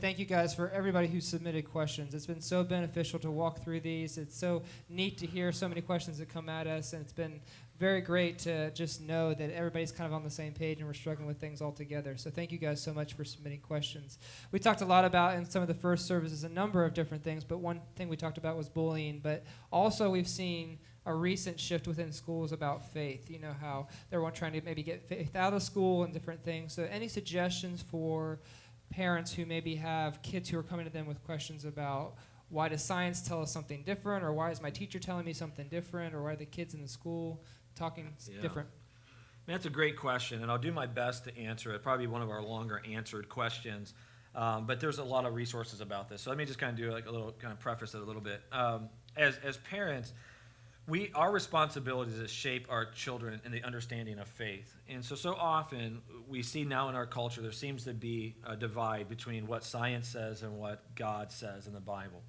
thank you guys for everybody who submitted questions. It's been so beneficial to walk through these. It's so neat to hear so many questions that come at us, and it's been very great to just know that everybody's kind of on the same page and we're struggling with things all together. So thank you guys so much for submitting questions. We talked a lot about in some of the first services a number of different things, but one thing we talked about was bullying. But also we've seen a recent shift within schools about faith. You know how they're trying to maybe get faith out of school and different things. So any suggestions for parents who maybe have kids who are coming to them with questions about why does science tell us something different, or why is my teacher telling me something different, or why are the kids in the school talking different? That's a great question, and I'll do my best to answer it. Probably one of our longer answered questions, but there's a lot of resources about this. So let me just kind of do like a little kind of preface it a little bit. As parents, our responsibility is to shape our children in the understanding of faith. And so often we see now in our culture there seems to be a divide between what science says and what God says in the Bible.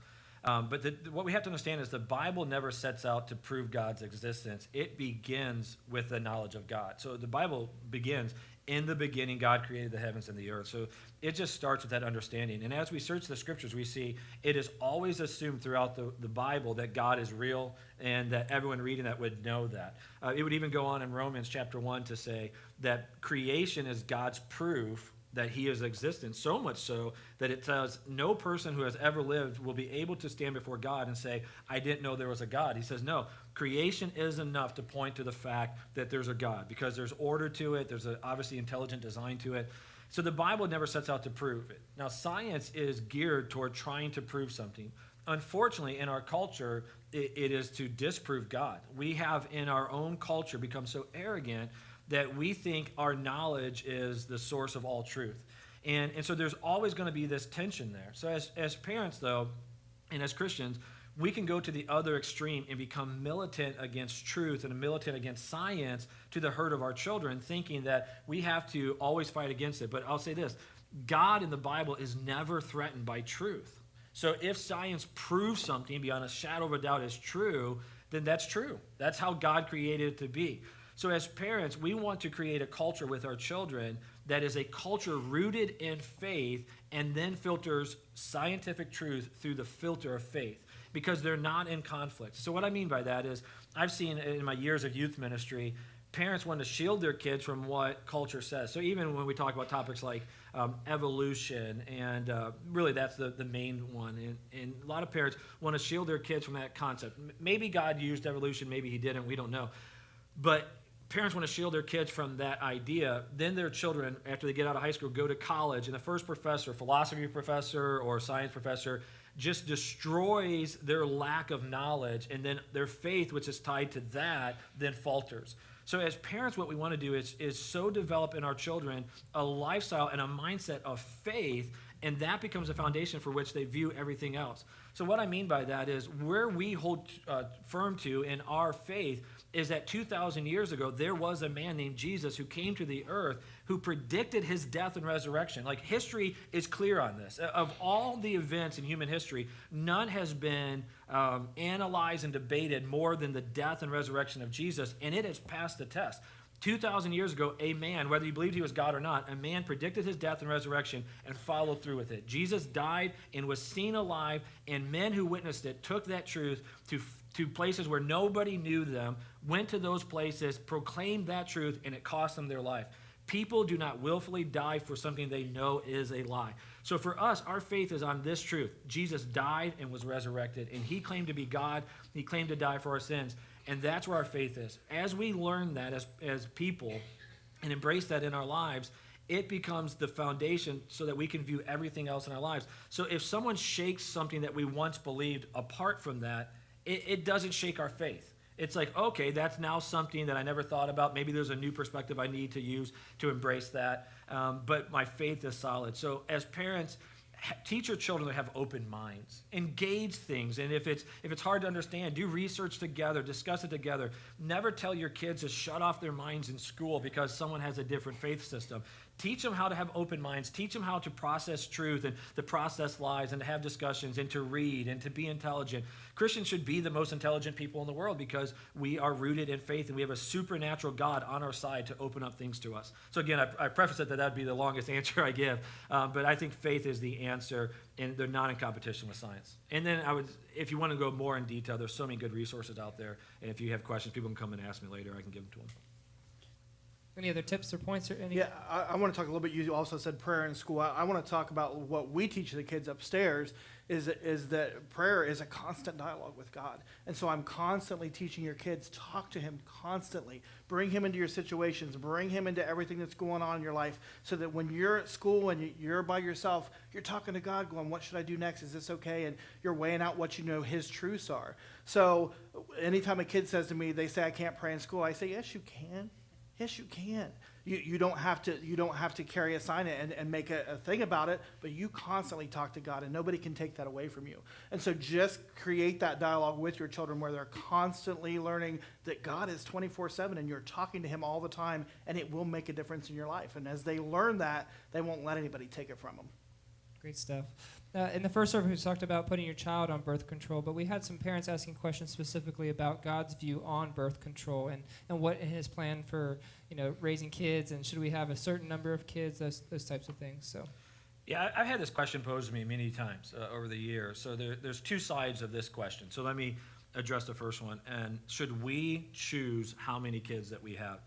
But what we have to understand is the Bible never sets out to prove God's existence. It begins with the knowledge of God. So the Bible begins, in the beginning, God created the heavens and the earth. So it just starts with that understanding. And as we search the scriptures, we see it is always assumed throughout the Bible that God is real and that everyone reading that would know that. It would even go on in Romans chapter 1 to say that creation is God's proof that he is existent, so much so that it says no person who has ever lived will be able to stand before God and say, I didn't know there was a God. He says, no, creation is enough to point to the fact that there's a God because there's order to it, there's obviously intelligent design to it. So the Bible never sets out to prove it. Now, science is geared toward trying to prove something. Unfortunately, in our culture, it is to disprove God. We have in our own culture become so arrogant that we think our knowledge is the source of all truth. And so there's always going to be this tension there. So as parents, though, and as Christians, we can go to the other extreme and become militant against truth and militant against science to the hurt of our children, thinking that we have to always fight against it. But I'll say this, God in the Bible is never threatened by truth. So if science proves something beyond a shadow of a doubt is true, then that's true. That's how God created it to be. So as parents, we want to create a culture with our children that is a culture rooted in faith and then filters scientific truth through the filter of faith because they're not in conflict. So what I mean by that is I've seen in my years of youth ministry, parents want to shield their kids from what culture says. So even when we talk about topics like evolution, and really that's the main one, and a lot of parents want to shield their kids from that concept. Maybe God used evolution, maybe he didn't, we don't know. But parents want to shield their kids from that idea. Then their children, after they get out of high school, go to college, and the first professor, philosophy professor or science professor, just destroys their lack of knowledge, and then their faith, which is tied to that, then falters. So as parents, what we want to do is so develop in our children a lifestyle and a mindset of faith, and that becomes a foundation for which they view everything else. So what I mean by that is where we hold firm to in our faith is that 2,000 years ago, there was a man named Jesus who came to the earth who predicted his death and resurrection. Like, history is clear on this. Of all the events in human history, none has been analyzed and debated more than the death and resurrection of Jesus, and it has passed the test. 2,000 years ago, a man, whether you believed he was God or not, a man predicted his death and resurrection and followed through with it. Jesus died and was seen alive, and men who witnessed it took that truth to places where nobody knew them, went to those places, proclaimed that truth, and it cost them their life. People do not willfully die for something they know is a lie. So for us, our faith is on this truth. Jesus died and was resurrected, and he claimed to be God. He claimed to die for our sins, and that's where our faith is. As we learn that as people and embrace that in our lives, it becomes the foundation so that we can view everything else in our lives. So if someone shakes something that we once believed apart from that, it doesn't shake our faith. It's like, okay, that's now something that I never thought about. Maybe there's a new perspective I need to use to embrace that. But my faith is solid. So as parents, teach your children to have open minds, engage things, and if it's hard to understand, do research together, discuss it together. Never tell your kids to shut off their minds in school because someone has a different faith system. Teach them how to have open minds. Teach them how to process truth and to process lies and to have discussions and to read and to be intelligent. Christians should be the most intelligent people in the world because we are rooted in faith and we have a supernatural God on our side to open up things to us. So again, I preface it that would be the longest answer I give, but I think faith is the answer, and they're not in competition with science. And then if you want to go more in detail, there's so many good resources out there, and if you have questions, people can come and ask me later. I can give them to them. Any other tips or points or any? Yeah, I want to talk a little bit. You also said prayer in school. I want to talk about what we teach the kids upstairs is that prayer is a constant dialogue with God. And so I'm constantly teaching your kids, talk to him constantly. Bring him into your situations. Bring him into everything that's going on in your life so that when you're at school and you're by yourself, you're talking to God going, what should I do next? Is this okay? And you're weighing out what you know his truths are. So anytime a kid says to me, they say, I can't pray in school, I say, yes, you can. Yes, you can. You don't have to carry a sign and make a thing about it, but you constantly talk to God, and nobody can take that away from you. And so just create that dialogue with your children where they're constantly learning that God is 24/7, and you're talking to him all the time, and it will make a difference in your life. And as they learn that, they won't let anybody take it from them. Great stuff. In the first service, we talked about putting your child on birth control, but we had some parents asking questions specifically about God's view on birth control and what his plan for raising kids, and should we have a certain number of kids, those types of things. So, yeah, I've had this question posed to me many times over the years. So there's two sides of this question. So let me address the first one. And should we choose how many kids that we have?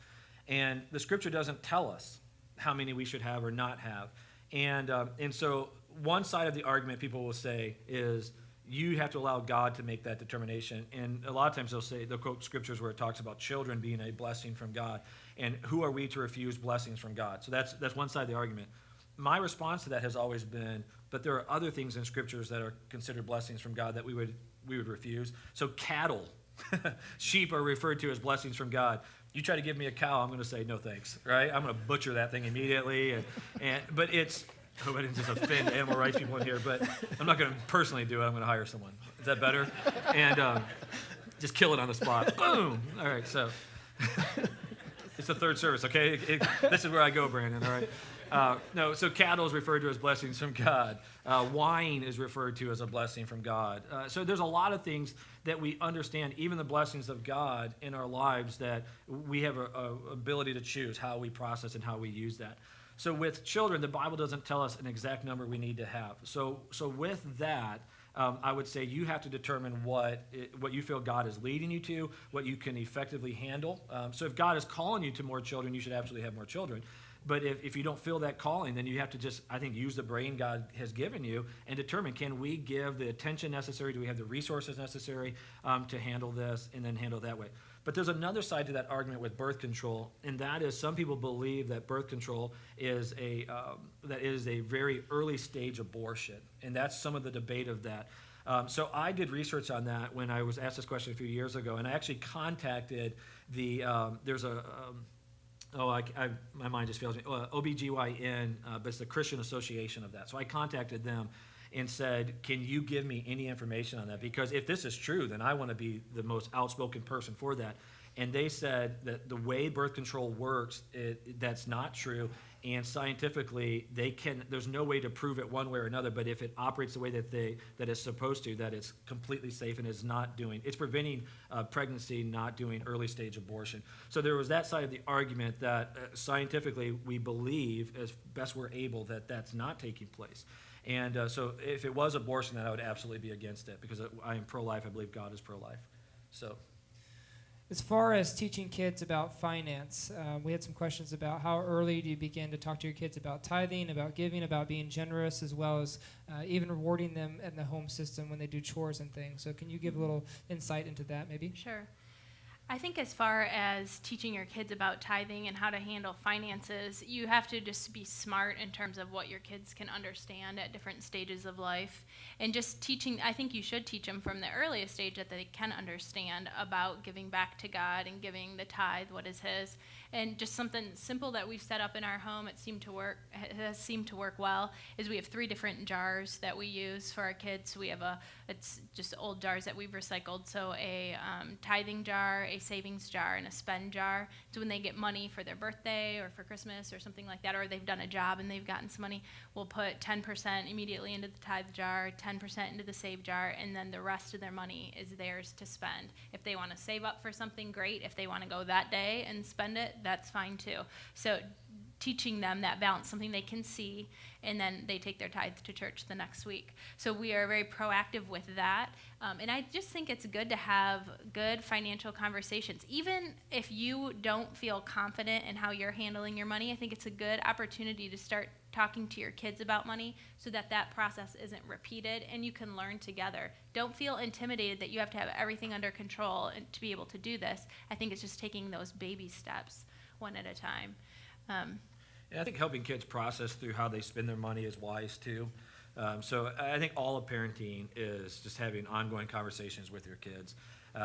And the scripture doesn't tell us how many we should have or not have. And so one side of the argument people will say is you have to allow God to make that determination. And a lot of times they'll quote scriptures where it talks about children being a blessing from God. And who are we to refuse blessings from God? So that's one side of the argument. My response to that has always been, but there are other things in scriptures that are considered blessings from God that we would refuse. So cattle, sheep are referred to as blessings from God. You try to give me a cow, I'm going to say no thanks, right? I'm going to butcher that thing immediately. But it's, I hope I didn't just offend animal rights people in here, but I'm not going to personally do it. I'm going to hire someone. Is that better? And just kill it on the spot. Boom. All right, so it's the third service, okay? This is where I go, Brandon, all right? No, so cattle is referred to as blessings from God. Wine is referred to as a blessing from God. So there's a lot of things that we understand, even the blessings of God in our lives, that we have a ability to choose how we process and how we use that. So with children, the Bible doesn't tell us an exact number we need to have. So with that, I would say you have to determine what you feel God is leading you to, what you can effectively handle. So if God is calling you to more children, you should absolutely have more children. But if you don't feel that calling, then you have to just, I think, use the brain God has given you and determine, can we give the attention necessary? Do we have the resources necessary to handle this and then handle it that way? But there's another side to that argument with birth control, and that is some people believe that birth control is a very early stage abortion, and that's some of the debate of that. So I did research on that when I was asked this question a few years ago, and I actually contacted my mind just fails me, OBGYN, but it's the Christian Association of that. So I contacted them and said, can you give me any information on that? Because if this is true, then I want to be the most outspoken person for that. And they said that the way birth control works, that's not true. And scientifically, there's no way to prove it one way or another, but if it operates the way that it's supposed to, that it's completely safe and it's preventing pregnancy, not doing early stage abortion. So there was that side of the argument that scientifically we believe, as best we're able, that that's not taking place. And so if it was abortion, then I would absolutely be against it, because I am pro-life. I believe God is pro-life. So, as far as teaching kids about finance, we had some questions about how early do you begin to talk to your kids about tithing, about giving, about being generous, as well as even rewarding them in the home system when they do chores and things. So can you give a little insight into that, maybe? Sure. I think as far as teaching your kids about tithing and how to handle finances, you have to just be smart in terms of what your kids can understand at different stages of life. And just teaching, I think you should teach them from the earliest stage that they can understand about giving back to God and giving the tithe, what is his. And just something simple that we've set up in our home, it has seemed to work well, is we have 3 different jars that we use for our kids. We have it's just old jars that we've recycled. So a tithing jar, a a savings jar and a spend jar. So when they get money for their birthday or for Christmas or something like that, or they've done a job and they've gotten some money, we'll put 10% immediately into the tithe jar, 10% into the save jar, and then the rest of their money is theirs to spend. If they want to save up for something, great. If they want to go that day and spend it, that's fine too. So teaching them that balance, something they can see, and then they take their tithe to church the next week. So we are very proactive with that. And I just think it's good to have good financial conversations. Even if you don't feel confident in how you're handling your money, I think it's a good opportunity to start talking to your kids about money so that that process isn't repeated and you can learn together. Don't feel intimidated that you have to have everything under control and to be able to do this. I think it's just taking those baby steps one at a time. And I think helping kids process through how they spend their money is wise too. So I think all of parenting is just having ongoing conversations with your kids.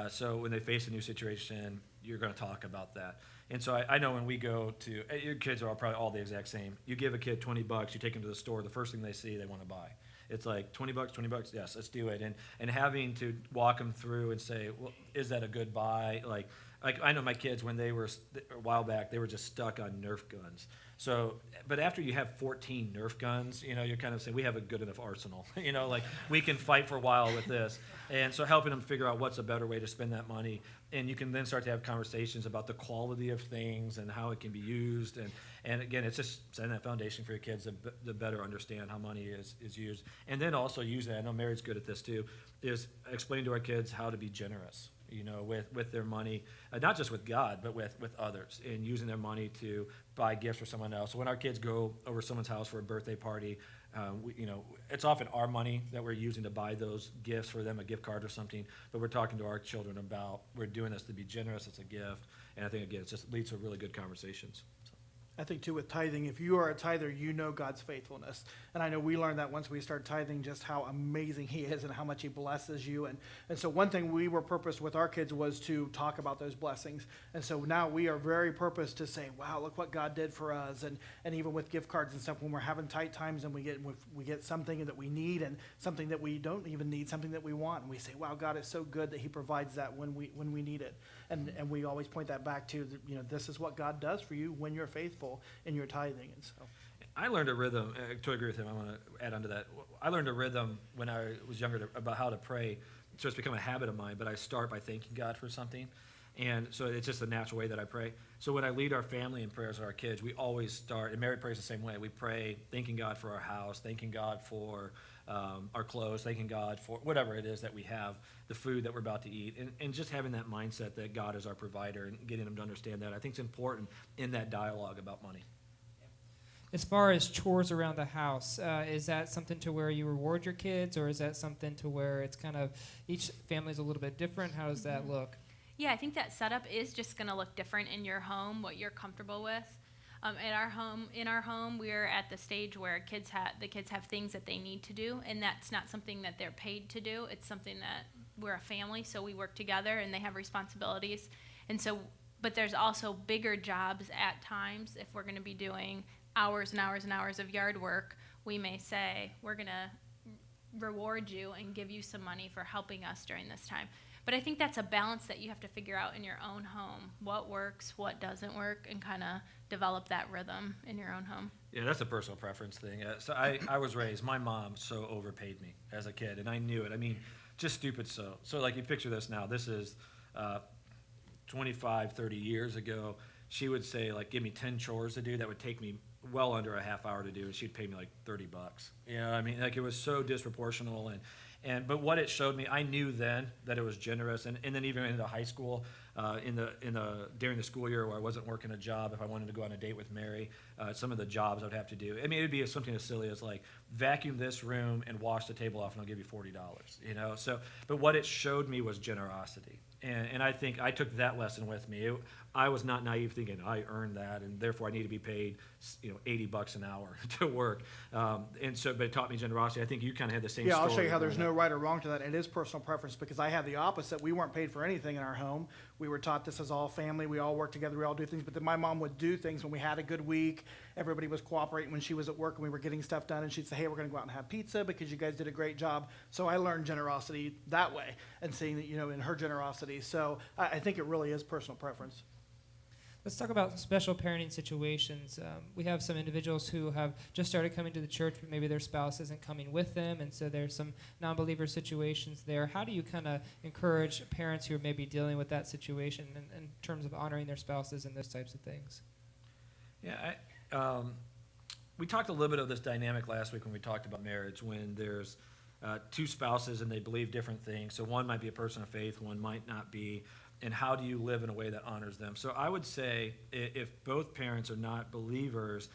So when they face a new situation, you're going to talk about that. And so I know when we go to, your kids are probably all the exact same. You give a kid $20, you take them to the store, the first thing they see, they want to buy. It's like $20, yes, let's do it. And having to walk them through and say, well, is that a good buy? Like I know my kids, when they were, a while back, they were just stuck on Nerf guns. So, but after you have 14 Nerf guns, you're kind of saying, we have a good enough arsenal. Like we can fight for a while with this. And so helping them figure out what's a better way to spend that money. And you can then start to have conversations about the quality of things and how it can be used. And again, it's just setting that foundation for your kids to better understand how money is used. And then also use that, I know Mary's good at this too, is explain to our kids how to be generous. With their money, not just with God, but with others, and using their money to buy gifts for someone else. So when our kids go over to someone's house for a birthday party, it's often our money that we're using to buy those gifts for them, a gift card or something, but we're talking to our children about, we're doing this to be generous, it's a gift, and I think, again, it just leads to really good conversations. I think, too, with tithing, if you are a tither, you know God's faithfulness. And I know we learned that once we started tithing, just how amazing he is and how much he blesses you. And so one thing we were purposed with our kids was to talk about those blessings. And so now we are very purposed to say, wow, look what God did for us. And even with gift cards and stuff, when we're having tight times and we get something that we need and something that we don't even need, something that we want, and we say, wow, God is so good that he provides that when we need it. And we always point that back to, this is what God does for you when you're faithful in your tithing. And so I learned a rhythm, to agree with him, I want to add on to that. I learned a rhythm when I was younger about how to pray. So it's become a habit of mine, but I start by thanking God for something. And so it's just a natural way that I pray. So when I lead our family in prayers with our kids, we always start, and Mary prays the same way. We pray thanking God for our house, thanking God for our clothes, thanking God for whatever it is that we have, the food that we're about to eat, and just having that mindset that God is our provider and getting them to understand that. I think it's important in that dialogue about money. As far as chores around the house, is that something to where you reward your kids, or is that something to where it's kind of each family's a little bit different? How does that look? Yeah, I think that setup is just going to look different in your home, what you're comfortable with. In our home, we're at the stage where the kids have things that they need to do, and that's not something that they're paid to do. It's something that we're a family, so we work together, and they have responsibilities. And so, but there's also bigger jobs at times. If we're going to be doing hours and hours and hours of yard work, we may say, we're going to reward you and give you some money for helping us during this time. But I think that's a balance that you have to figure out in your own home. What works, what doesn't work, and kind of develop that rhythm in your own home. Yeah, that's a personal preference thing. So I was raised, my mom so overpaid me as a kid, and I knew it. I mean, just stupid so. So like you picture this now. This is 25, 30 years ago. She would say, like, give me 10 chores to do that would take me well under a half hour to do, and she'd pay me like $30. You know what I mean? Like, it was so disproportional. But what it showed me, I knew then that it was generous, and then even into high school, during the school year where I wasn't working a job, if I wanted to go on a date with Mary, some of the jobs I would have to do. I mean, it'd be something as silly as like vacuum this room and wash the table off, and I'll give you $40. So, but what it showed me was generosity, and I think I took that lesson with me. I was not naive thinking I earned that and therefore I need to be paid, $80 an hour to work. But it taught me generosity. I think you kind of had the same Yeah, story. I'll show you how growing there's no up. right or wrong to that. It is personal preference because I had the opposite. We weren't paid for anything in our home. We were taught this is all family. We all work together. We all do things. But then my mom would do things when we had a good week. Everybody was cooperating when she was at work and we were getting stuff done. And she'd say, hey, we're going to go out and have pizza because you guys did a great job. So I learned generosity that way and seeing that, in her generosity. So I think it really is personal preference. Let's talk about special parenting situations. We have some individuals who have just started coming to the church, but maybe their spouse isn't coming with them, and so there's some non-believer situations there. How do you kind of encourage parents who are maybe dealing with that situation in terms of honoring their spouses and those types of things? Yeah, we talked a little bit of this dynamic last week when we talked about marriage, when there's two spouses and they believe different things. So one might be a person of faith, one might not be. And how do you live in a way that honors them? So I would say if both parents are not believers,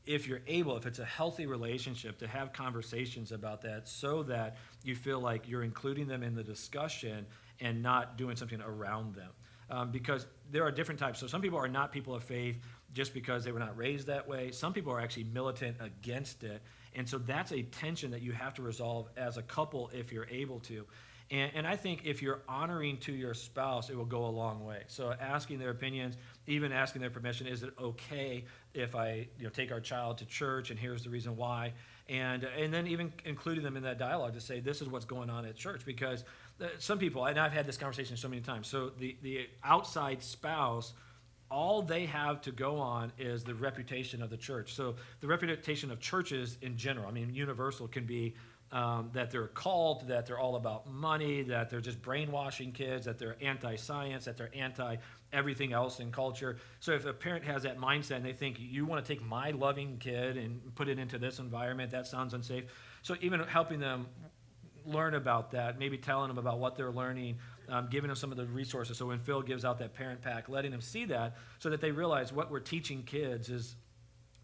if you're able, if it's a healthy relationship, to have conversations about that so that you feel like you're including them in the discussion and not doing something around them. Because there are different types. So some people are not people of faith just because they were not raised that way. Some people are actually militant against it. And so that's a tension that you have to resolve as a couple if you're able to. And I think if you're honoring to your spouse, it will go a long way. So asking their opinions, even asking their permission, is it okay if I take our child to church and here's the reason why? And then even including them in that dialogue to say, this is what's going on at church. Because some people, and I've had this conversation so many times, so the outside spouse, all they have to go on is the reputation of the church. So the reputation of churches in general, universal, can be that they're a cult, that they're all about money, that they're just brainwashing kids, that they're anti-science, that they're anti-everything else in culture. So if a parent has that mindset and they think, you want to take my loving kid and put it into this environment, that sounds unsafe. So even helping them learn about that, maybe telling them about what they're learning, giving them some of the resources. So when Phil gives out that parent pack, letting them see that so that they realize what we're teaching kids is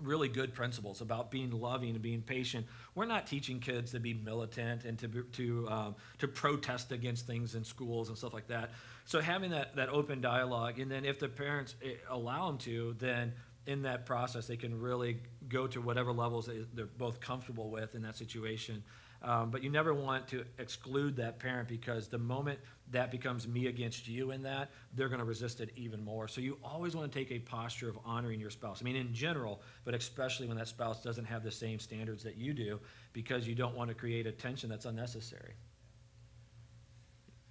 really good principles about being loving and being patient. We're not teaching kids to be militant and to protest against things in schools and stuff like that. So having that open dialogue, and then if the parents allow them to, then in that process they can really go to whatever levels they're both comfortable with in that situation. But you never want to exclude that parent, because the moment that becomes me against you in that, they're going to resist it even more. So you always want to take a posture of honoring your spouse. In general, but especially when that spouse doesn't have the same standards that you do, because you don't want to create a tension that's unnecessary.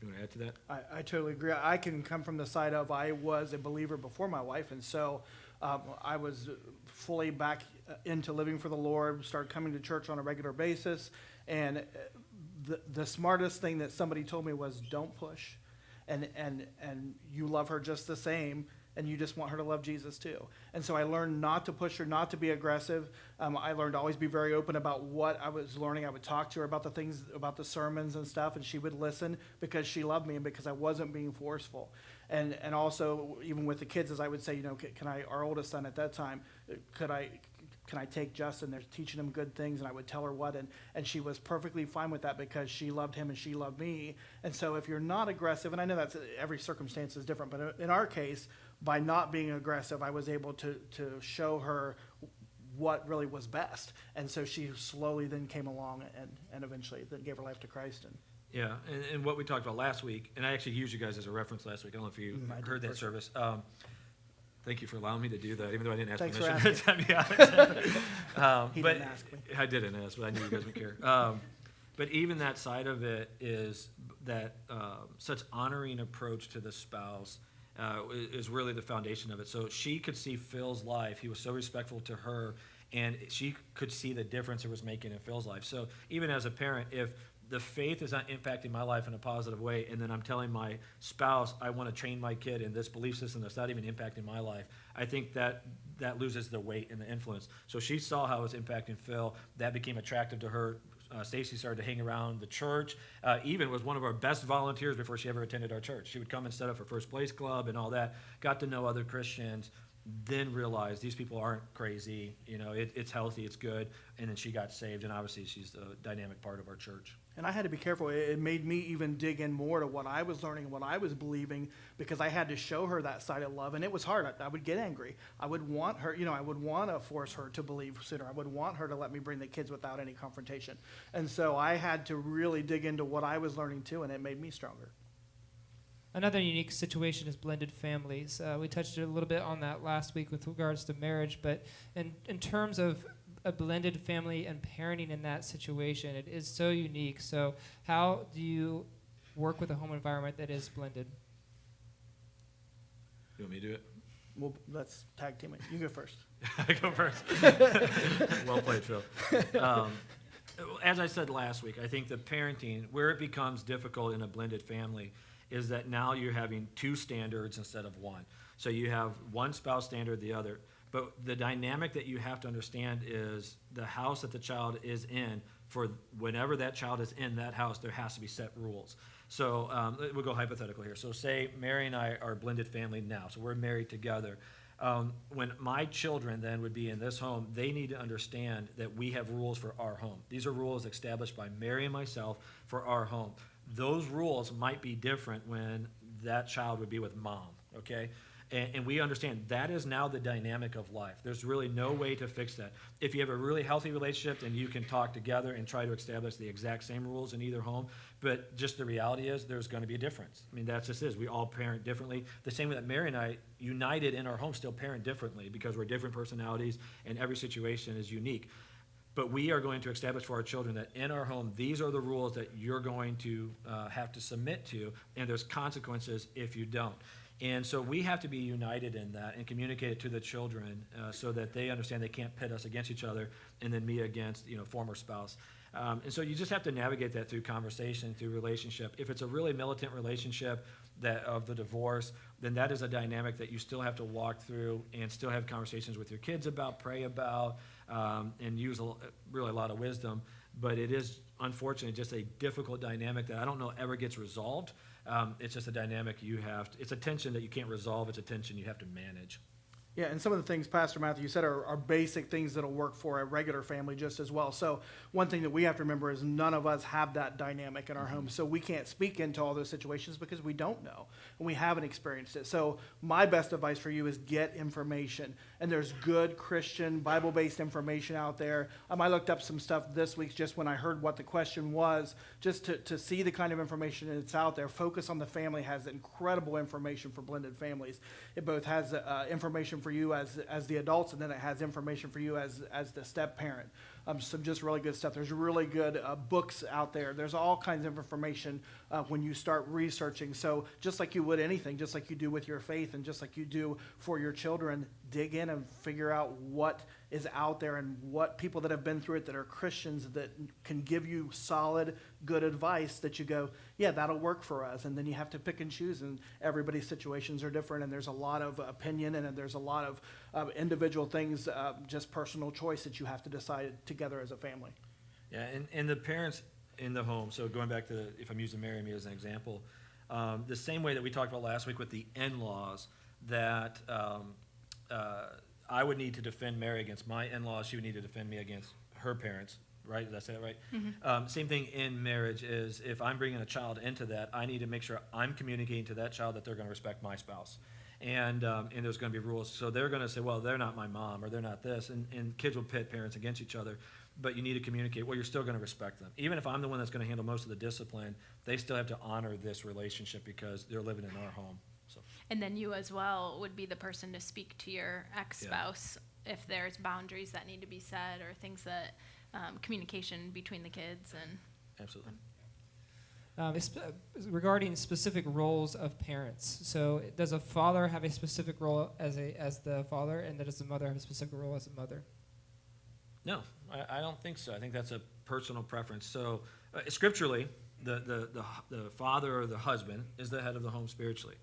You want to add to that? I totally agree. I can come from the side of I was a believer before my wife, and so I was fully back into living for the Lord, started coming to church on a regular basis, and the smartest thing that somebody told me was, don't push, and you love her just the same, and you just want her to love Jesus too. And so I learned not to push her, not to be aggressive. I learned to always be very open about what I was learning. I would talk to her about the things, about the sermons and stuff, and she would listen because she loved me and because I wasn't being forceful. And also, even with the kids, as I would say, can I, our oldest son at that time, can I take Justin? They're teaching him good things, and I would tell her what, and she was perfectly fine with that because she loved him and she loved me. And so if you're not aggressive, and I know that's every circumstance is different, but in our case, by not being aggressive, I was able to show her what really was best. And so she slowly then came along and eventually then gave her life to Christ. Yeah, and what we talked about last week, and I actually used you guys as a reference last week. I don't know if you heard that service. Thank you for allowing me to do that, even though I didn't ask Thanks permission. for asking. He But didn't ask me. I didn't ask, but I knew you guys would care. But even that side of it is that such honoring approach to the spouse is really the foundation of it. So she could see Phil's life. He was so respectful to her, and she could see the difference it was making in Phil's life. So even as a parent, if the faith is not impacting my life in a positive way, and then I'm telling my spouse I want to train my kid in this belief system that's not even impacting my life, I think that loses the weight and the influence. So she saw how it was impacting Phil. That became attractive to her. Stacy started to hang around the church, even was one of our best volunteers before she ever attended our church. She would come and set up for First Place Club and all that, got to know other Christians, then realized these people aren't crazy, it's healthy, it's good, and then she got saved, and obviously she's a dynamic part of our church. And I had to be careful. It made me even dig in more to what I was learning, what I was believing, because I had to show her that side of love, and it was hard. I would get angry. I would want her, I would want to force her to believe sooner. I would want her to let me bring the kids without any confrontation. And so I had to really dig into what I was learning too, and it made me stronger. Another unique situation is blended families. We touched a little bit on that last week with regards to marriage, but in terms of a blended family and parenting in that situation, it is so unique. So how do you work with a home environment that is blended? You want me to do it? Well, let's tag team it. You go first. I go first. Well played, Phil. As I said last week, I think the parenting, where it becomes difficult in a blended family, is that now you're having two standards instead of one. So you have one spouse standard, the other. But the dynamic that you have to understand is the house that the child is in, for whenever that child is in that house, there has to be set rules. So we'll go hypothetical here. So say Mary and I are a blended family now, so we're married together. When my children then would be in this home, they need to understand that we have rules for our home. These are rules established by Mary and myself for our home. Those rules might be different when that child would be with mom, okay? And we understand that is now the dynamic of life. There's really no way to fix that. If you have a really healthy relationship, then you can talk together and try to establish the exact same rules in either home. But just the reality is there's going to be a difference. I mean, that just is. We all parent differently. The same way that Mary and I, united in our home, still parent differently because we're different personalities and every situation is unique. But we are going to establish for our children that in our home, these are the rules that you're going to have to submit to, and there's consequences if you don't. And so we have to be united in that and communicate it to the children so that they understand they can't pit us against each other and then me against, former spouse. And so you just have to navigate that through conversation, through relationship. If it's a really militant relationship of the divorce, then that is a dynamic that you still have to walk through and still have conversations with your kids about, pray about, and use really a lot of wisdom. But it is, unfortunately, just a difficult dynamic that I don't know ever gets resolved. It's just a dynamic it's a tension that you can't resolve. It's a tension you have to manage. Yeah, and some of the things, Pastor Matthew, you said are basic things that'll work for a regular family just as well. So one thing that we have to remember is none of us have that dynamic in our home. So we can't speak into all those situations because we don't know and we haven't experienced it. So my best advice for you is get information. And there's good Christian Bible-based information out there. I looked up some stuff this week just when I heard what the question was, just to see the kind of information that's out there. Focus on the Family has incredible information for blended families. It both has information for you as the adults, and then it has information for you as the step parent. Some just really good stuff. There's really good books out there. There's all kinds of information when you start researching. So just like you would anything, just like you do with your faith and just like you do for your children, dig in and figure out what is out there and what people that have been through it that are Christians that can give you solid, good advice that you go, yeah, that'll work for us. And then you have to pick and choose, and everybody's situations are different, and there's a lot of opinion, and there's a lot of individual things, just personal choice that you have to decide together as a family. Yeah, and the parents in the home, so going back to, if I'm using Mary and me as an example, the same way that we talked about last week with the in-laws, that I would need to defend Mary against my in-laws, she would need to defend me against her parents, right? Did I say that right? Mm-hmm. Same thing in marriage is if I'm bringing a child into that, I need to make sure I'm communicating to that child that they're going to respect my spouse. And there's going to be rules. So they're going to say, well, they're not my mom, or they're not this. And kids will pit parents against each other. But you need to communicate, well, you're still going to respect them. Even if I'm the one that's going to handle most of the discipline, they still have to honor this relationship because they're living in our home. So. And then you as well would be the person to speak to your ex-spouse if there's boundaries that need to be set or things that, communication between the kids. And absolutely. Regarding specific roles of parents, so does a father have a specific role as the father, and does the mother have a specific role as a mother? No, I don't think so. I think that's a personal preference. So scripturally, the father or the husband is the head of the home spiritually.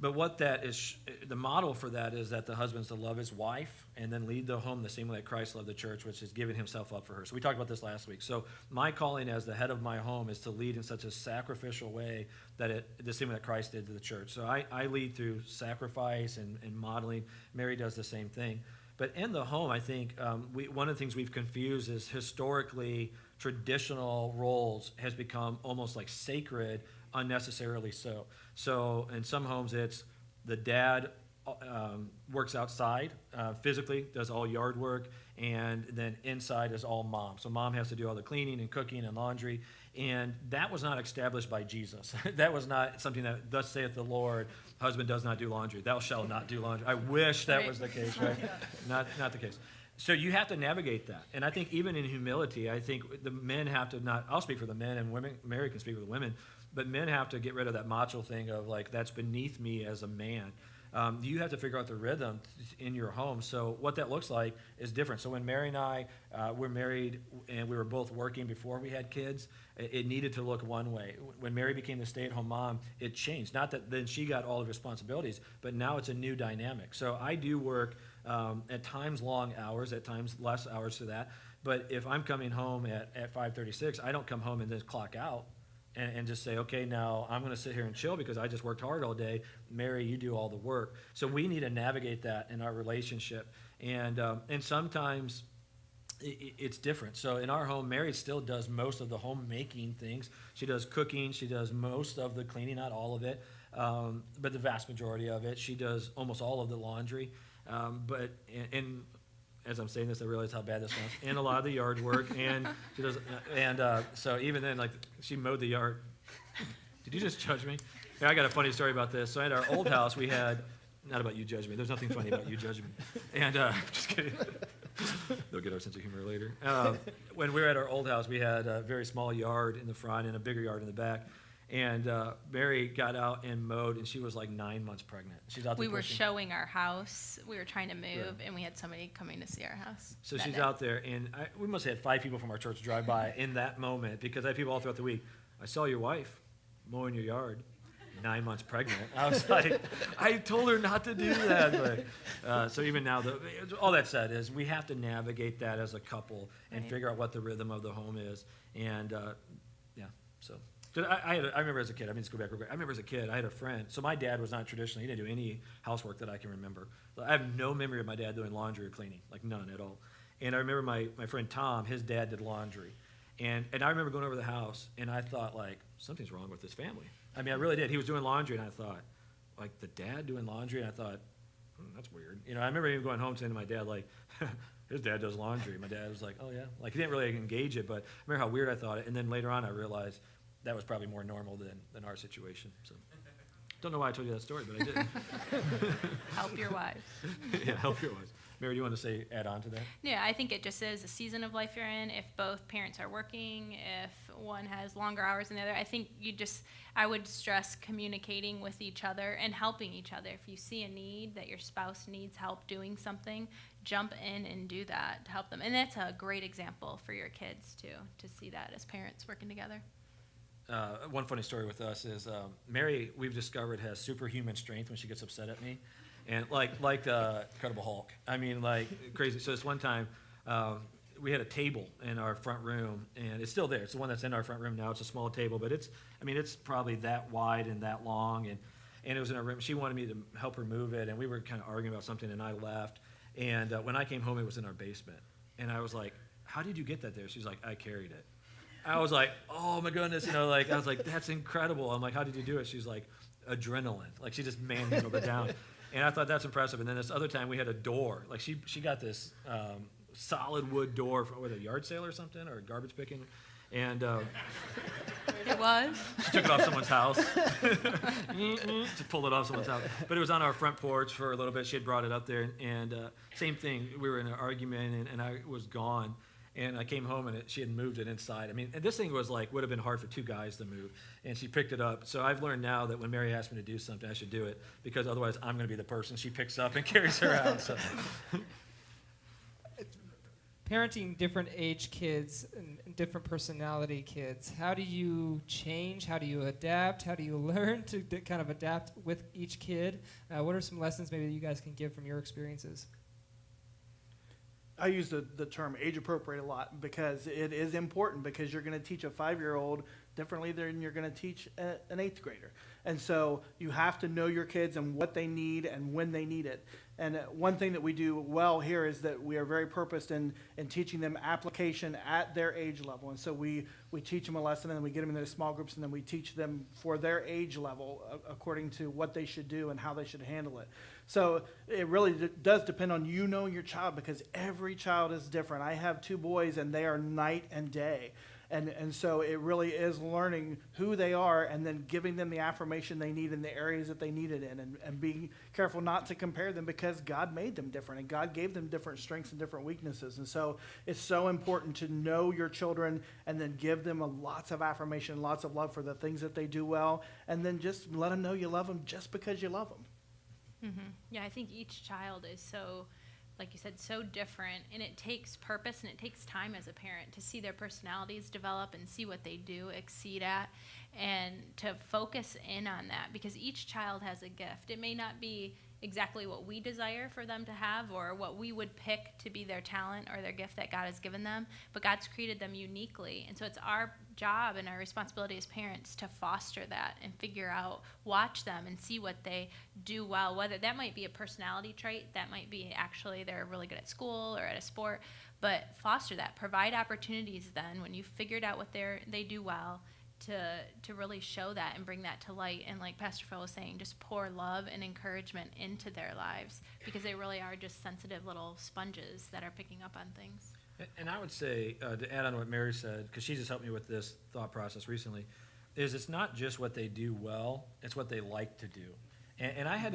But what that is, the model for that is that the husband's to love his wife and then lead the home the same way that Christ loved the church, which is giving himself up for her. So we talked about this last week. So my calling as the head of my home is to lead in such a sacrificial way that the same way that Christ did to the church. So I lead through sacrifice and modeling. Mary does the same thing. But in the home, I think one of the things we've confused is historically traditional roles has become almost like sacred, unnecessarily so. So in some homes, it's the dad works outside physically, does all yard work, and then inside is all mom. So mom has to do all the cleaning and cooking and laundry. And that was not established by Jesus. That was not something that, thus saith the Lord, husband does not do laundry. Thou shalt not do laundry. I wish that was the case, right? Not the case. So you have to navigate that. And I think even in humility, I think the men have to not, I'll speak for the men, and women, Mary can speak for the women, but men have to get rid of that macho thing of like, that's beneath me as a man. You have to figure out the rhythm in your home. So what that looks like is different. So when Mary and I were married and we were both working before we had kids, it needed to look one way. When Mary became the stay-at-home mom, it changed. Not that then she got all the responsibilities, but now it's a new dynamic. So I do work at times long hours, at times less hours to that. But if I'm coming home at 5:36, I don't come home and then clock out. And just say, okay, now I'm going to sit here and chill because I just worked hard all day. Mary, you do all the work. So we need to navigate that in our relationship. And sometimes it's different. So in our home, Mary still does most of the homemaking things. She does cooking. She does most of the cleaning, not all of it, but the vast majority of it. She does almost all of the laundry. But as I'm saying this, I realize how bad this sounds. And a lot of the yard work, and she does. And so even then, like she mowed the yard. Did you just judge me? Yeah, I got a funny story about this. So at our old house, we had not about you judging me. There's nothing funny about you judging me. And just kidding. They'll get our sense of humor later. When we were at our old house, we had a very small yard in the front and a bigger yard in the back. And Mary got out and mowed, and she was like 9 months pregnant. She's out there. We were pushing. showing our house. We were trying to move, and we had somebody coming to see our house. So that she's day. out there, and we must have had 5 people from our church drive by in that moment because I had people all throughout the week. I saw your wife mowing your yard, 9 months pregnant. I was like, I told her not to do that. But, so even now, all that said is we have to navigate that as a couple and Right. figure out what the rhythm of the home is. And so. I remember as a kid, let's go back real quick. I remember as a kid, I had a friend. So my dad was not traditional. He didn't do any housework that I can remember. So I have no memory of my dad doing laundry or cleaning, like none at all. And I remember my friend Tom, his dad did laundry. And I remember going over to the house, and I thought, like, something's wrong with this family. I mean, I really did. He was doing laundry, and I thought, like, the dad doing laundry? And I thought, that's weird. I remember even going home saying to my dad, like, his dad does laundry. My dad was like, oh, yeah. Like, he didn't really engage it, but I remember how weird I thought it. And then later on, I realized that was probably more normal than our situation. So, don't know why I told you that story, but I did. Help your wives. Yeah, help your wives. Mary, do you want to add on to that? Yeah, I think it just is a season of life you're in. If both parents are working, if one has longer hours than the other, I think I would stress communicating with each other and helping each other. If you see a need that your spouse needs help doing something, jump in and do that to help them. And that's a great example for your kids too, to see that as parents working together. One funny story with us is Mary, we've discovered, has superhuman strength when she gets upset at me. And like Incredible Hulk. I mean, like crazy. So this one time, we had a table in our front room, and it's still there. It's the one that's in our front room now. It's a small table, but it's probably that wide and that long. And it was in our room. She wanted me to help her move it, and we were kind of arguing about something, and I left. And when I came home, it was in our basement. And I was like, how did you get that there? She's like, I carried it. I was like, oh my goodness, I was like, that's incredible. I'm like, how did you do it? She's like, adrenaline. Like she just manhandled it down. And I thought that's impressive. And then this other time we had a door. Like she got this solid wood door from a yard sale or something, or garbage picking. And It was? she took it off someone's house. Just pulled it off someone's house. But it was on our front porch for a little bit. She had brought it up there. And same thing. We were in an argument, and I was gone. And I came home, and she had moved it inside. I mean, and this thing was like, would have been hard for 2 guys to move. And she picked it up. So I've learned now that when Mary asks me to do something, I should do it, because otherwise I'm going to be the person she picks up and carries her out. So. parenting different age kids and different personality kids, how do you change? How do you adapt? How do you learn to kind of adapt with each kid? What are some lessons maybe that you guys can give from your experiences? I use the term age appropriate a lot because it is important, because you're going to teach a 5-year-old differently than you're going to teach an 8th grader. And so you have to know your kids and what they need and when they need it. And one thing that we do well here is that we are very purposed in teaching them application at their age level. And so we teach them a lesson, and then we get them into small groups, and then we teach them for their age level according to what they should do and how they should handle it. So it really does depend on you knowing your child, because every child is different. I have 2 boys, and they are night and day. And so it really is learning who they are and then giving them the affirmation they need in the areas that they need it in, and being careful not to compare them, because God made them different and God gave them different strengths and different weaknesses. And so it's so important to know your children and then give them lots of affirmation, lots of love for the things that they do well, and then just let them know you love them just because you love them. Mm-hmm. Yeah, I think each child is so, like you said, so different, and it takes purpose and it takes time as a parent to see their personalities develop and see what they do exceed at, and to focus in on that, because each child has a gift. It may not be exactly what we desire for them to have or what we would pick to be their talent or their gift that God has given them, but God's created them uniquely. And so it's our job and our responsibility as parents to foster that and figure out, watch them and see what they do well, whether that might be a personality trait, that might be actually they're really good at school or at a sport, but foster that, provide opportunities then when you've figured out what they do well, to really show that and bring that to light. And like Pastor Phil was saying, just pour love and encouragement into their lives, because they really are just sensitive little sponges that are picking up on things. And I would say, to add on what Mary said, because she just helped me with this thought process recently, is it's not just what they do well, it's what they like to do. And I had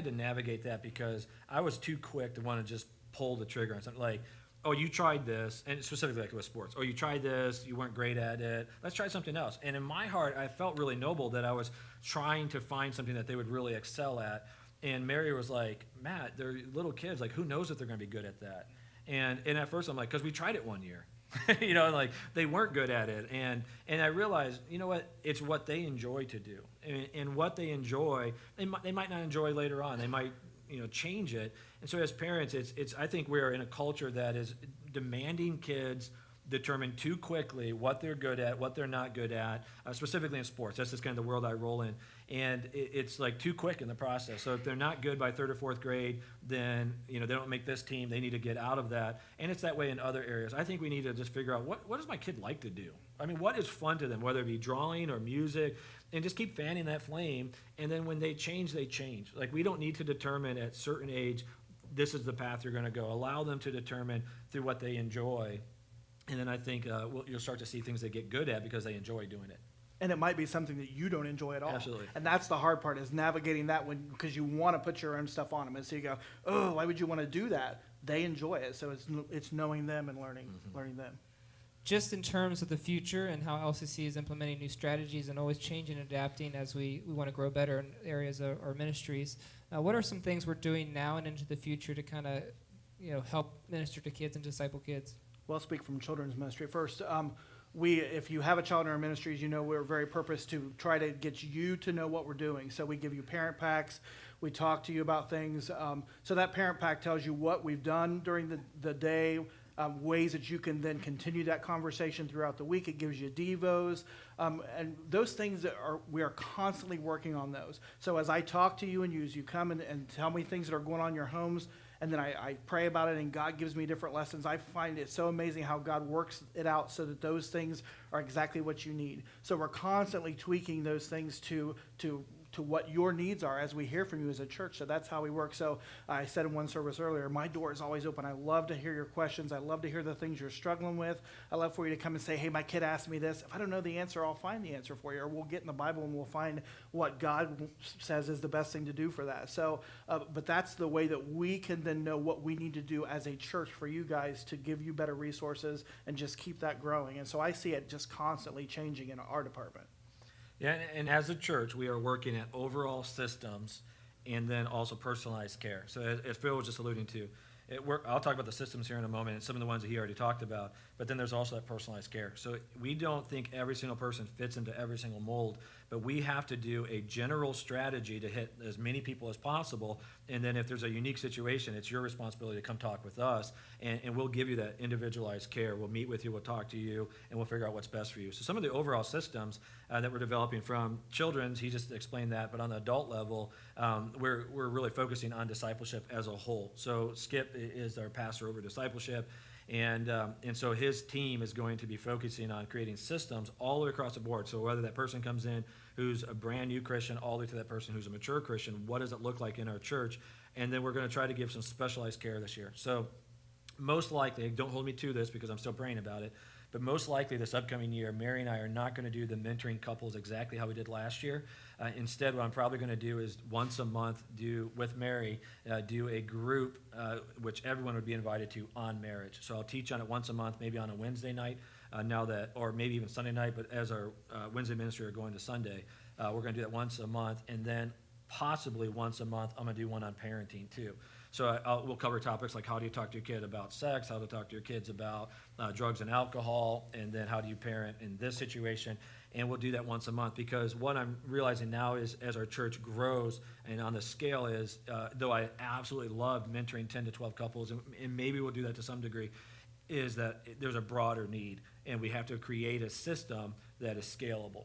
to navigate that, because I was too quick to want to just pull the trigger on something like, oh, you tried this, and specifically like with sports. Oh, you tried this, you weren't great at it. Let's try something else. And in my heart, I felt really noble that I was trying to find something that they would really excel at. And Mary was like, Matt, they're little kids. Like, who knows if they're going to be good at that? And at first I'm like, because we tried it one year. Like they weren't good at it. And I realized, you know what? It's what they enjoy to do. And what they enjoy, they might not enjoy later on. They might change it. And so as parents, it's I think we're in a culture that is demanding kids determine too quickly what they're good at, what they're not good at, specifically in sports. That's just kind of the world I roll in. And it's like too quick in the process. So if they're not good by 3rd or 4th grade, then they don't make this team. They need to get out of that. And it's that way in other areas. I think we need to just figure out what does my kid like to do? I mean, what is fun to them, whether it be drawing or music, and just keep fanning that flame. And then when they change, they change. Like, we don't need to determine at a certain age, this is the path you're going to go. Allow them to determine through what they enjoy. And then I think you'll start to see things they get good at because they enjoy doing it. And it might be something that you don't enjoy at all. Absolutely. And that's the hard part, is navigating that because you want to put your own stuff on them. And so you go, oh, why would you want to do that? They enjoy it. So it's knowing them and learning them. Just in terms of the future and how LCC is implementing new strategies and always changing and adapting as we want to grow better in areas of our ministries, what are some things we're doing now and into the future to kind of help minister to kids and disciple kids? Well, I'll speak from children's ministry first. If you have a child in our ministries, we're very purpose to try to get you to know what we're doing. So we give you parent packs. We talk to you about things. So that parent pack tells you what we've done during the day, ways that you can then continue that conversation throughout the week. It gives you devos, and those things we are constantly working on those. So as I talk to you and you come and tell me things that are going on in your homes, and then I pray about it, and God gives me different lessons. I find it so amazing how God works it out so that those things are exactly what you need. So we're constantly tweaking those things to what your needs are as we hear from you as a church. So that's how we work. So I said in one service earlier, my door is always open. I love to hear your questions. I love to hear the things you're struggling with. I love for you to come and say, hey, my kid asked me this. If I don't know the answer, I'll find the answer for you. Or we'll get in the Bible and we'll find what God says is the best thing to do for that. So, but that's the way that we can then know what we need to do as a church for you guys to give you better resources and just keep that growing. And so I see it just constantly changing in our department. Yeah, and as a church, we are working at overall systems and then also personalized care. So as Phil was just alluding to, I'll talk about the systems here in a moment and some of the ones that he already talked about, but then there's also that personalized care. So we don't think every single person fits into every single mold, but we have to do a general strategy to hit as many people as possible. And then if there's a unique situation, it's your responsibility to come talk with us, and we'll give you that individualized care. We'll meet with you, we'll talk to you, and we'll figure out what's best for you. So some of the overall systems that we're developing from children's, he just explained that, but on the adult level, we're really focusing on discipleship as a whole. So Skip is our pastor over discipleship, and so his team is going to be focusing on creating systems all the way across the board. So whether that person comes in who's a brand new Christian all the way to that person who's a mature Christian, what does it look like in our church? And then we're going to try to give some specialized care this year. So most likely, don't hold me to this because I'm still praying about it, but most likely this upcoming year, Mary and I are not going to do the mentoring couples exactly how we did last year. Instead, what I'm probably going to do is once a month with Mary, do a group which everyone would be invited to on marriage. So I'll teach on it once a month, maybe on a Wednesday night, or maybe even Sunday night, but as our Wednesday ministry are going to Sunday, we're going to do that once a month, and then possibly once a month, I'm going to do one on parenting too. So we'll cover topics like how do you talk to your kid about sex, how to talk to your kids about drugs and alcohol, and then how do you parent in this situation. And we'll do that once a month, because what I'm realizing now is as our church grows and on the scale is, though I absolutely loved mentoring 10 to 12 couples, and maybe we'll do that to some degree, is that there's a broader need, and we have to create a system that is scalable.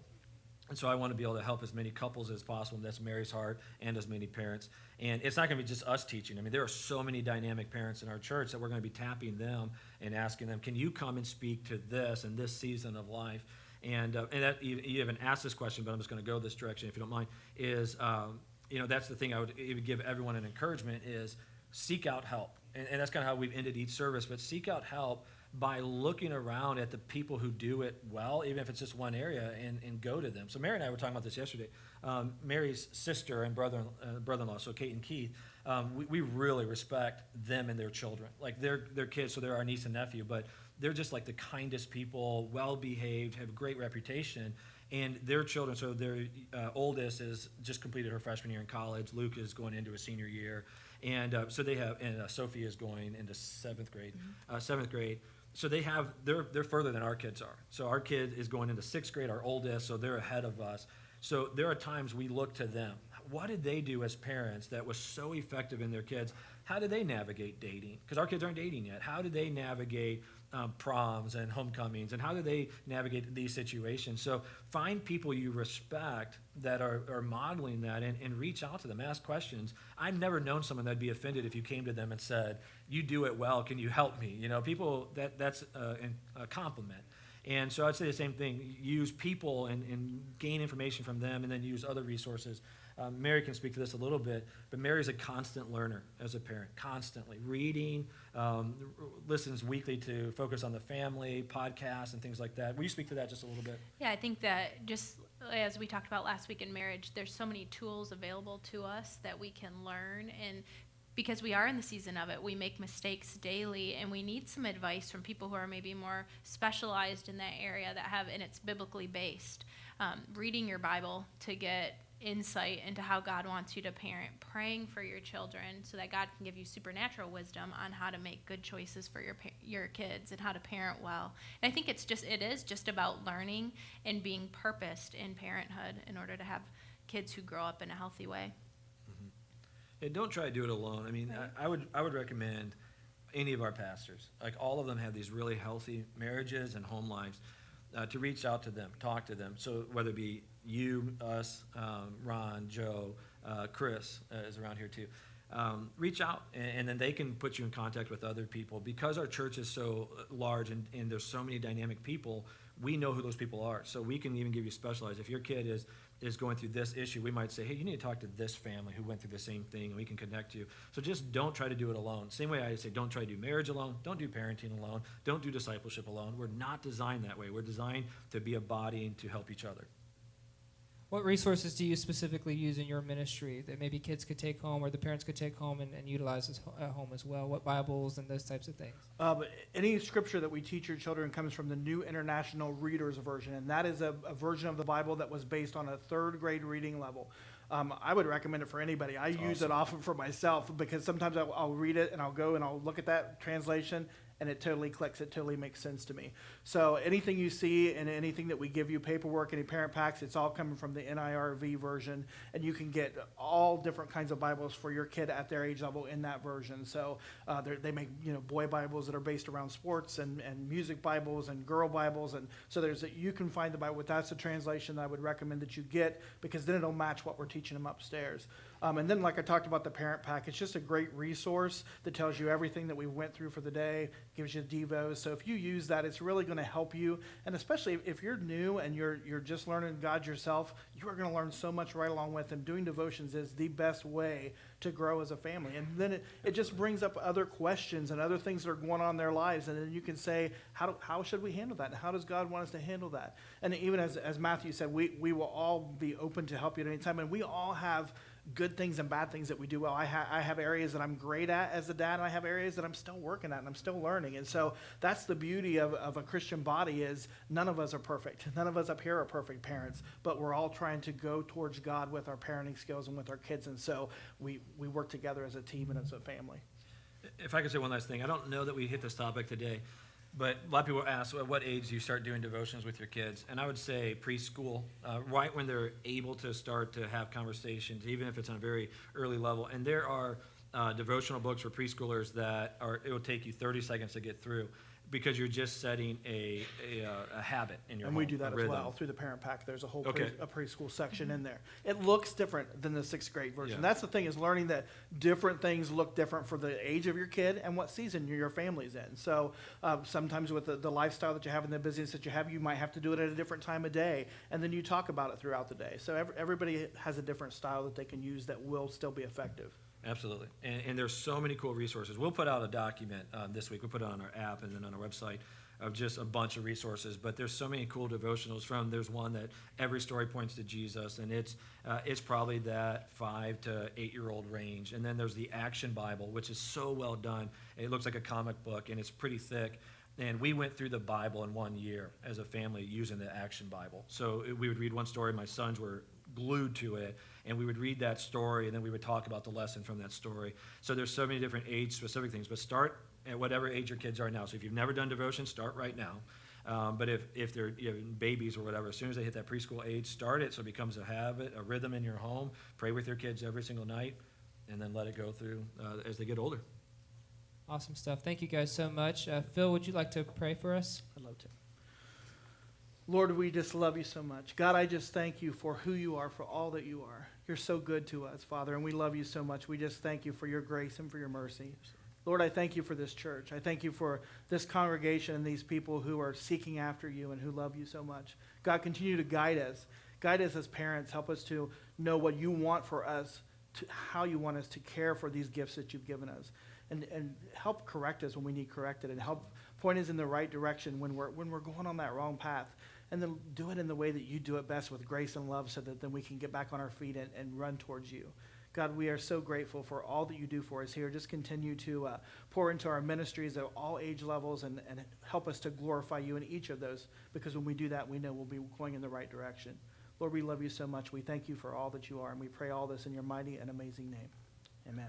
And so I want to be able to help as many couples as possible, and that's Mary's heart, and as many parents. And it's not going to be just us teaching. I mean, there are so many dynamic parents in our church that we're going to be tapping them and asking them, can you come and speak to this in this season of life? And that you haven't asked this question, but I'm just going to go this direction if you don't mind, is, that's the thing I would give everyone an encouragement is seek out help. And that's kind of how we've ended each service, but seek out help by looking around at the people who do it well, even if it's just one area, and go to them. So Mary and I were talking about this yesterday. Mary's sister and brother-in-law, so Kate and Keith, we really respect them and their children. Like their kids, so they're our niece and nephew, but they're just like the kindest people, well-behaved, have a great reputation. And their children, so their oldest is just completed her freshman year in college. Luke is going into his senior year. And so they have, and Sophie is going into seventh grade. So they're further than our kids are. So our kid is going into sixth grade, our oldest, so they're ahead of us. So there are times we look to them. What did they do as parents that was so effective in their kids? How did they navigate dating? Because our kids aren't dating yet. How did they navigate proms and homecomings, and how do they navigate these situations? So find people you respect that are modeling that, and reach out to them, ask questions. I've never known someone that'd be offended if you came to them and said, you do it well, can you help me? People, that's a compliment. And so I'd say the same thing. Use people and gain information from them, and then use other resources. Mary can speak to this a little bit, but Mary's a constant learner as a parent, constantly reading, listens weekly to Focus on the Family, podcasts, and things like that. Will you speak to that just a little bit? Yeah, I think that just as we talked about last week in marriage, there's so many tools available to us that we can learn, and because we are in the season of it, we make mistakes daily, and we need some advice from people who are maybe more specialized in that area and it's biblically based. Reading your Bible to get insight into how God wants you to parent, praying for your children so that God can give you supernatural wisdom on how to make good choices for your kids and how to parent well. And I think it is just about learning and being purposed in parenthood in order to have kids who grow up in a healthy way. Mm-hmm. And don't try to do it alone. I mean, right. I would recommend any of our pastors, like all of them have these really healthy marriages and home lives, to reach out to them, talk to them. So whether it be you, us, Ron, Joe, Chris is around here too. Reach out, and then they can put you in contact with other people. Because our church is so large and there's so many dynamic people, we know who those people are. So we can even give you specialized. If your kid is going through this issue, we might say, hey, you need to talk to this family who went through the same thing, and we can connect you. So just don't try to do it alone. Same way I say don't try to do marriage alone, don't do parenting alone, don't do discipleship alone. We're not designed that way. We're designed to be a body and to help each other. What resources do you specifically use in your ministry that maybe kids could take home or the parents could take home and utilize at home as well? What Bibles and those types of things? Any scripture that we teach your children comes from the New International Reader's Version, and that is a version of the Bible that was based on a third grade reading level. I would recommend it for anybody. I use it often for myself because sometimes I'll read it and I'll go and I'll look at that translation and it totally clicks. It totally makes sense to me. So anything you see and anything that we give you, paperwork, any parent packs, it's all coming from the NIRV version, and you can get all different kinds of Bibles for your kid at their age level in that version. So they make boy Bibles that are based around sports and music Bibles and girl Bibles, and so you can find the Bible. That's a translation that I would recommend that you get because then it'll match what we're teaching them upstairs. And then, like I talked about the parent pack, it's just a great resource that tells you everything that we went through for the day, gives you devos. So if you use that, it's really going to help you. And especially if you're new and you're just learning God yourself, you are going to learn so much right along with Him. Doing devotions is the best way to grow as a family. And then it just brings up other questions and other things that are going on in their lives. And then you can say, how should we handle that? And how does God want us to handle that? And even as Matthew said, we will all be open to help you at any time. And we all have good things and bad things that we do well. I have areas that I'm great at as a dad, and I have areas that I'm still working at and I'm still learning. And so that's the beauty of a Christian body is none of us are perfect. None of us up here are perfect parents, but we're all trying to go towards God with our parenting skills and with our kids. And so we work together as a team and as a family. If I could say one last thing, I don't know that we hit this topic today, but a lot of people ask, at what age do you start doing devotions with your kids? And I would say preschool, right when they're able to start to have conversations, even if it's on a very early level. And there are devotional books for preschoolers that it will take you 30 seconds to get through because you're just setting a habit in your home. And we do that a as rhythm. well through the parent pack. There's a whole Okay. a preschool section in there. It looks different than the 6th grade version. Yeah. That's the thing, is learning that different things look different for the age of your kid and what season your family's in. So sometimes with the lifestyle that you have and the business that you have, you might have to do it at a different time of day, and then you talk about it throughout the day. So everybody has a different style that they can use that will still be effective. Absolutely. And there's so many cool resources. We'll put out a document this week. We'll put it on our app and then on our website of just a bunch of resources. But there's so many cool devotionals there's one that every story points to Jesus, and it's probably that 5 to 8 year old range. And then there's the Action Bible, which is so well done. It looks like a comic book, and it's pretty thick. And we went through the Bible in 1 year as a family using the Action Bible. So we would read one story. My sons were glued to it, and we would read that story, and then we would talk about the lesson from that story. So there's so many different age-specific things, but start at whatever age your kids are now. So if you've never done devotion, start right now. But if they're babies or whatever, as soon as they hit that preschool age, start it so it becomes a habit, a rhythm in your home. Pray with your kids every single night, and then let it go through as they get older. Awesome stuff. Thank you guys so much. Phil, would you like to pray for us? I'd love to. Lord, we just love you so much. God, I just thank you for who you are, for all that you are. You're so good to us, Father, and we love you so much. We just thank you for your grace and for your mercy. Lord, I thank you for this church. I thank you for this congregation and these people who are seeking after you and who love you so much. God, continue to guide us. Guide us as parents. Help us to know what you want for us, how you want us to care for these gifts that you've given us. And help correct us when we need corrected, and help point us in the right direction when we're going on that wrong path. And then do it in the way that you do it best, with grace and love, so that then we can get back on our feet and run towards you. God, we are so grateful for all that you do for us here. Just continue to pour into our ministries at all age levels and help us to glorify you in each of those, because when we do that, we know we'll be going in the right direction. Lord, we love you so much. We thank you for all that you are, and we pray all this in your mighty and amazing name. Amen.